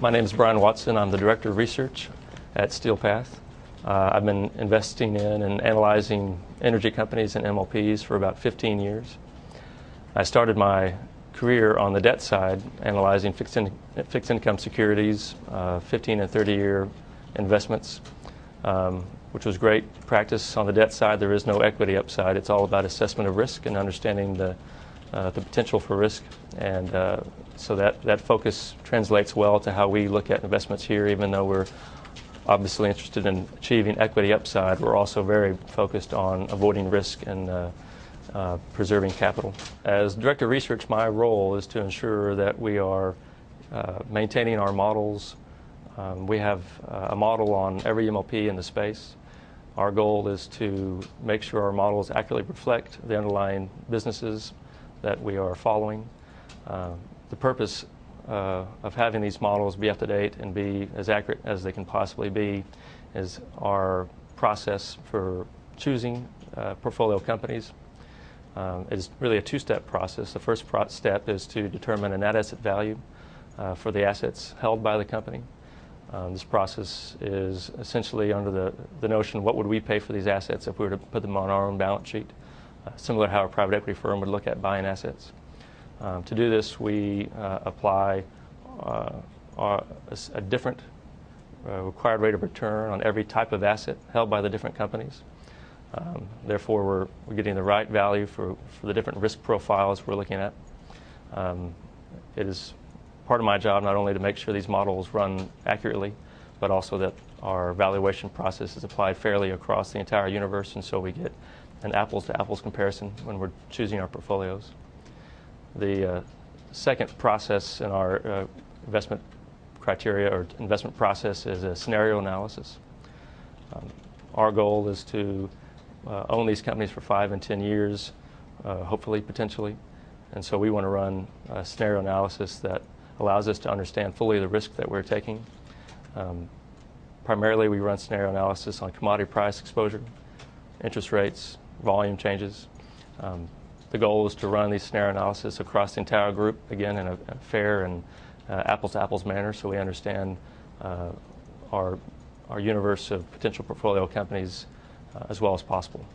My name is Brian Watson. I'm the Director of Research at SteelPath. I've been investing in and analyzing energy companies and MLPs for about 15 years. I started my career on the debt side, analyzing fixed income securities, 15 and 30-year investments, which was great practice. On the debt side, there is no equity upside. It's all about assessment of risk and understanding the potential for risk, and so that focus translates well to how we look at investments here. Even though we're obviously interested in achieving equity upside, we're also very focused on avoiding risk and preserving capital. As Director of Research, my role is to ensure that we are maintaining our models. We have a model on every MLP in the space. Our goal is to make sure our models accurately reflect the underlying businesses that we are following. The purpose of having these models be up to date and be as accurate as they can possibly be is our process for choosing portfolio companies. It's really a two-step process. The first step is to determine a net asset value for the assets held by the company. This process is essentially under the notion, what would we pay for these assets if we were to put them on our own balance sheet? Similar to how a private equity firm would look at buying assets. To do this, we apply a different required rate of return on every type of asset held by the different companies. Therefore, we're getting the right value for the different risk profiles we're looking at. It is part of my job not only to make sure these models run accurately, but also that our valuation process is applied fairly across the entire universe, and so we get an apples-to-apples comparison when we're choosing our portfolios. The second process in our investment criteria or investment process is a scenario analysis. Our goal is to own these companies for 5 and 10 years, hopefully, potentially, and so we want to run a scenario analysis that allows us to understand fully the risk that we're taking. Primarily, we run scenario analysis on commodity price exposure, interest rates, volume changes. The goal is to run these scenario analysis across the entire group, again, in a fair and apples-to-apples manner, so we understand our universe of potential portfolio companies as well as possible.